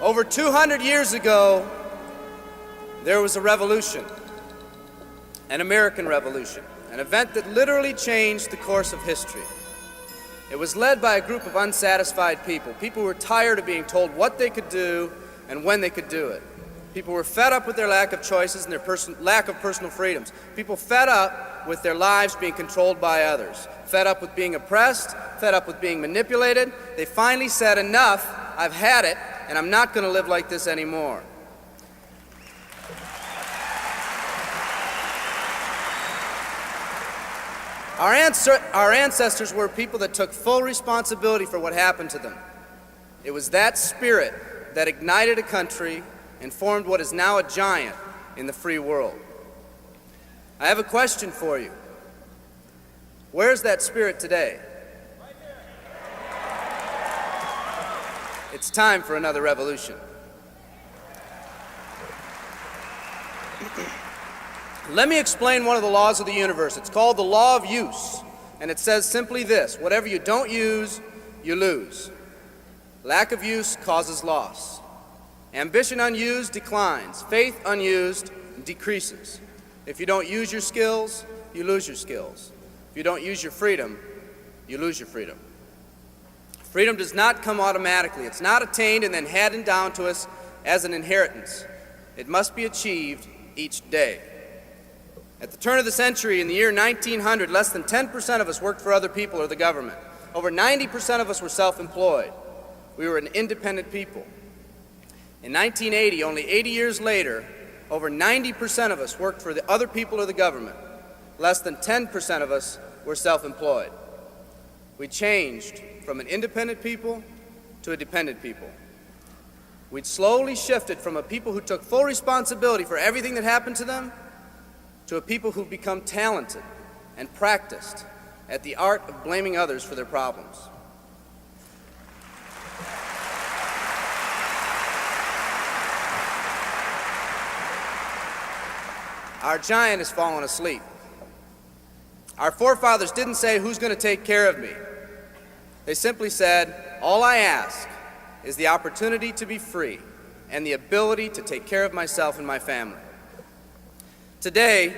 Over 200 years ago, there was a revolution, an American Revolution, an event that literally changed the course of history. It was led by a group of unsatisfied people. People who were tired of being told what they could do and when they could do it. People were fed up with their lack of choices and their lack of personal freedoms. People fed up with their lives being controlled by others. Fed up with being oppressed, fed up with being manipulated. They finally said, enough, I've had it, and I'm not going to live like this anymore. Our ancestors were people that took full responsibility for what happened to them. It was that spirit that ignited a country and formed what is now a giant in the free world. I have a question for you. Where's that spirit today? It's time for another revolution. Let me explain one of the laws of the universe. It's called the law of use, and it says simply this: whatever you don't use, you lose. Lack of use causes loss. Ambition unused declines. Faith unused decreases. If you don't use your skills, you lose your skills. If you don't use your freedom, you lose your freedom. Freedom does not come automatically. It's not attained and then handed down to us as an inheritance. It must be achieved each day. At the turn of the century, in the year 1900, less than 10% of us worked for other people or the government. Over 90% of us were self-employed. We were an independent people. In 1980, only 80 years later, over 90% of us worked for the other people or the government. Less than 10% of us were self-employed. We changed from an independent people to a dependent people. We'd slowly shifted from a people who took full responsibility for everything that happened to them to a people who've become talented and practiced at the art of blaming others for their problems. Our giant has fallen asleep. Our forefathers didn't say, who's going to take care of me? They simply said, all I ask is the opportunity to be free and the ability to take care of myself and my family. Today,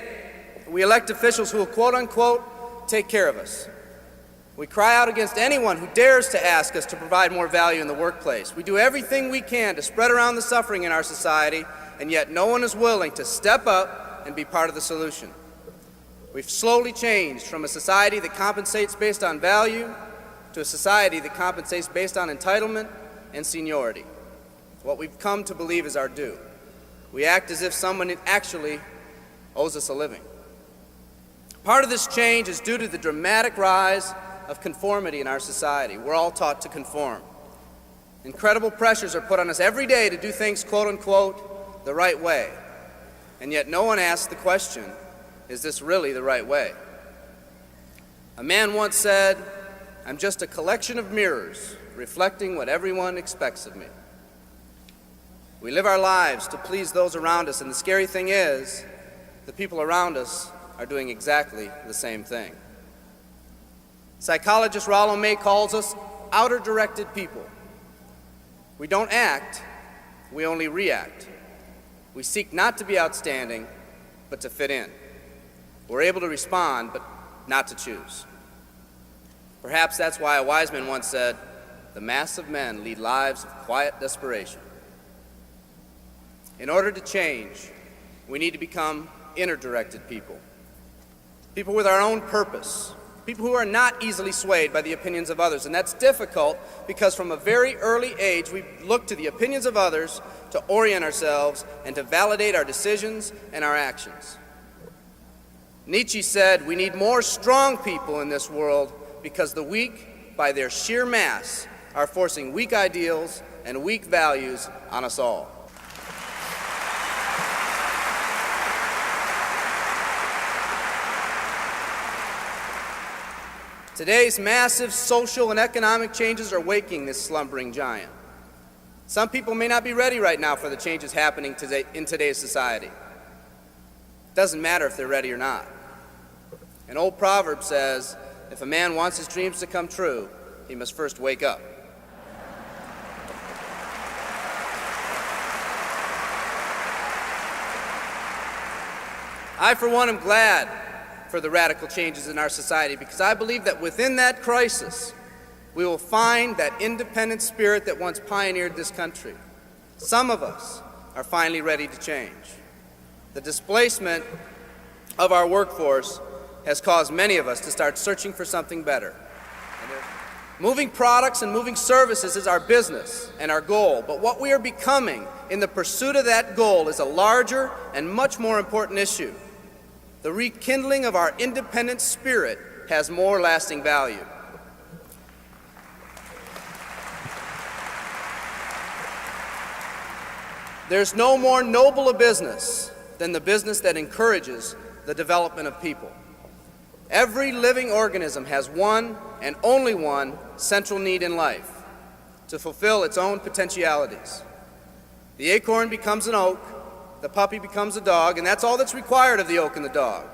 we elect officials who will, quote unquote, take care of us. We cry out against anyone who dares to ask us to provide more value in the workplace. We do everything we can to spread around the suffering in our society, and yet no one is willing to step up and be part of the solution. We've slowly changed from a society that compensates based on value to a society that compensates based on entitlement and seniority. What we've come to believe is our due. We act as if someone actually owes us a living. Part of this change is due to the dramatic rise of conformity in our society. We're all taught to conform. Incredible pressures are put on us every day to do things, quote unquote, the right way. And yet no one asks the question, is this really the right way? A man once said, I'm just a collection of mirrors reflecting what everyone expects of me. We live our lives to please those around us, and the scary thing is, the people around us are doing exactly the same thing. Psychologist Rollo May calls us outer-directed people. We don't act, we only react. We seek not to be outstanding, but to fit in. We're able to respond, but not to choose. Perhaps that's why a wise man once said, the mass of men lead lives of quiet desperation. In order to change, we need to become inner-directed people. People with our own purpose. People who are not easily swayed by the opinions of others. And that's difficult because from a very early age, we look to the opinions of others to orient ourselves and to validate our decisions and our actions. Nietzsche said, we need more strong people in this world because the weak, by their sheer mass, are forcing weak ideals and weak values on us all. Today's massive social and economic changes are waking this slumbering giant. Some people may not be ready right now for the changes happening today in today's society. It doesn't matter if they're ready or not. An old proverb says, if a man wants his dreams to come true, he must first wake up. I, for one, am glad for the radical changes in our society because I believe that within that crisis, we will find that independent spirit that once pioneered this country. Some of us are finally ready to change. The displacement of our workforce has caused many of us to start searching for something better. Moving products and moving services is our business and our goal, but what we are becoming in the pursuit of that goal is a larger and much more important issue. The rekindling of our independent spirit has more lasting value. There's no more noble a business than the business that encourages the development of people. Every living organism has one and only one central need in life: to fulfill its own potentialities. The acorn becomes an oak, the puppy becomes a dog, and that's all that's required of the oak and the dog.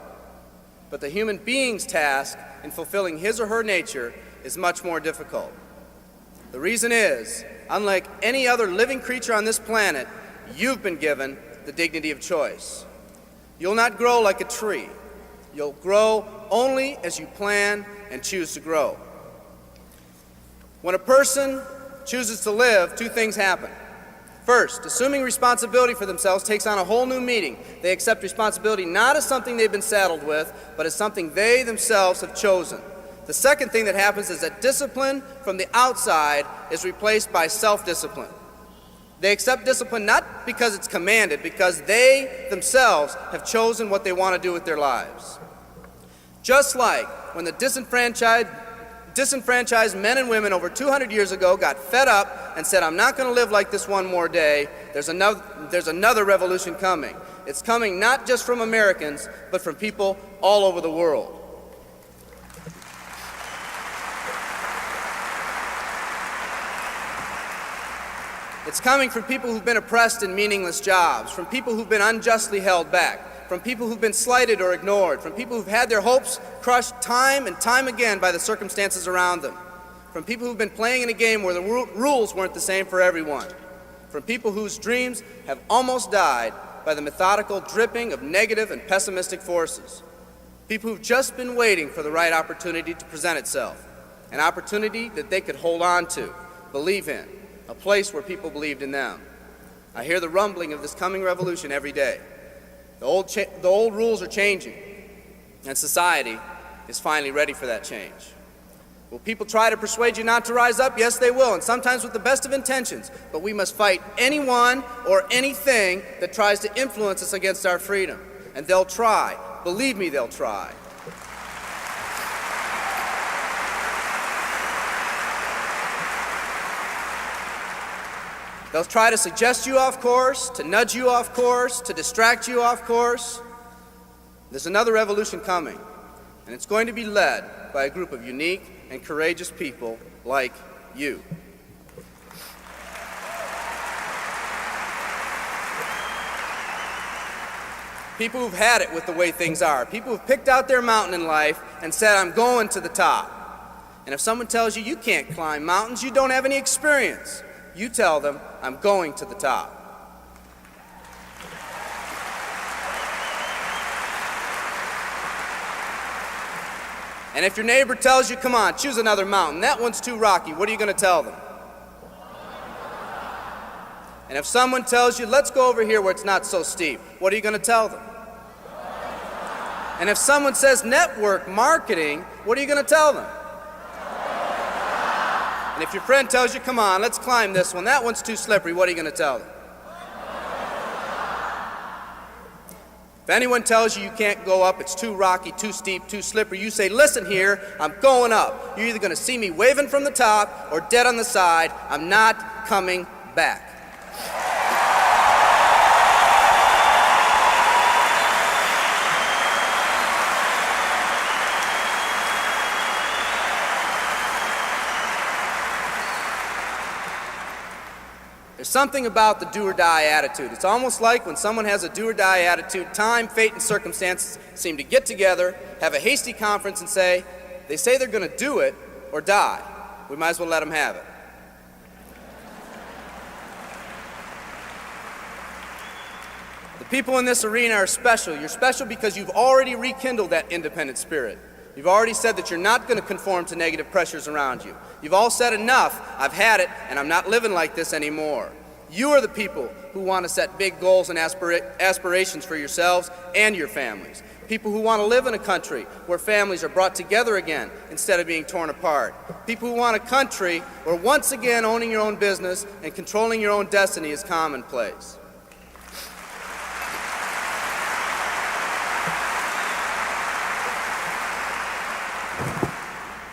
But the human being's task in fulfilling his or her nature is much more difficult. The reason is, unlike any other living creature on this planet, you've been given the dignity of choice. You'll not grow like a tree. You'll grow only as you plan and choose to grow. When a person chooses to live, two things happen. First, assuming responsibility for themselves takes on a whole new meaning. They accept responsibility not as something they've been saddled with, but as something they themselves have chosen. The second thing that happens is that discipline from the outside is replaced by self-discipline. They accept discipline not because it's commanded, because they themselves have chosen what they want to do with their lives. Just like when the disenfranchised men and women over 200 years ago got fed up and said, "I'm not going to live like this one more day," there's another revolution coming. It's coming not just from Americans, but from people all over the world. It's coming from people who've been oppressed in meaningless jobs, from people who've been unjustly held back, from people who've been slighted or ignored, from people who've had their hopes crushed time and time again by the circumstances around them, from people who've been playing in a game where the rules weren't the same for everyone, from people whose dreams have almost died by the methodical dripping of negative and pessimistic forces, people who've just been waiting for the right opportunity to present itself, an opportunity that they could hold on to, believe in, a place where people believed in them. I hear the rumbling of this coming revolution every day. The old rules are changing, and society is finally ready for that change. Will people try to persuade you not to rise up? Yes, they will, and sometimes with the best of intentions. But we must fight anyone or anything that tries to influence us against our freedom. And they'll try. Believe me, they'll try. They'll try to suggest you off course, to nudge you off course, to distract you off course. There's another revolution coming, and it's going to be led by a group of unique and courageous people like you. People who've had it with the way things are. People who've picked out their mountain in life and said, "I'm going to the top." And if someone tells you you can't climb mountains, you don't have any experience. You tell them, "I'm going to the top." And if your neighbor tells you, "Come on, choose another mountain, that one's too rocky," what are you going to tell them? And if someone tells you, "Let's go over here where it's not so steep," what are you going to tell them? And if someone says network marketing, what are you going to tell them? And if your friend tells you, "Come on, let's climb this one, that one's too slippery," what are you going to tell them? If anyone tells you you can't go up, it's too rocky, too steep, too slippery, you say, "Listen here, I'm going up. You're either going to see me waving from the top or dead on the side. I'm not coming back." There's something about the do-or-die attitude. It's almost like when someone has a do-or-die attitude, time, fate, and circumstances seem to get together, have a hasty conference, and say, they say they're going to do it or die. We might as well let them have it. The people in this arena are special. You're special because you've already rekindled that independent spirit. You've already said that you're not going to conform to negative pressures around you. You've all said enough, I've had it, and I'm not living like this anymore. You are the people who want to set big goals and aspirations for yourselves and your families. People who want to live in a country where families are brought together again instead of being torn apart. People who want a country where once again owning your own business and controlling your own destiny is commonplace.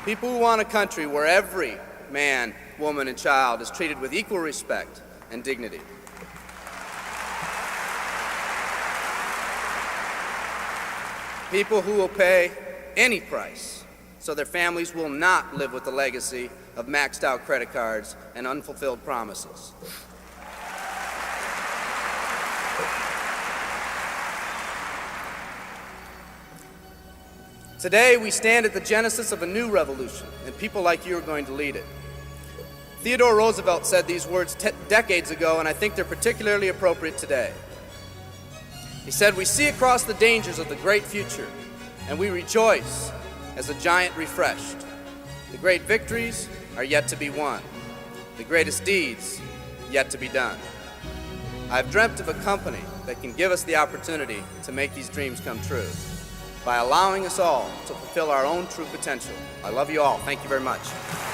People who want a country where every man, woman, and child is treated with equal respect and dignity. People who will pay any price so their families will not live with the legacy of maxed out credit cards and unfulfilled promises. Today, we stand at the genesis of a new revolution, and people like you are going to lead it. Theodore Roosevelt said these words decades ago, and I think they're particularly appropriate today. He said, "We see across the dangers of the great future, and we rejoice as a giant refreshed. The great victories are yet to be won, the greatest deeds yet to be done. I've dreamt of a company that can give us the opportunity to make these dreams come true by allowing us all to fulfill our own true potential. I love you all. Thank you very much."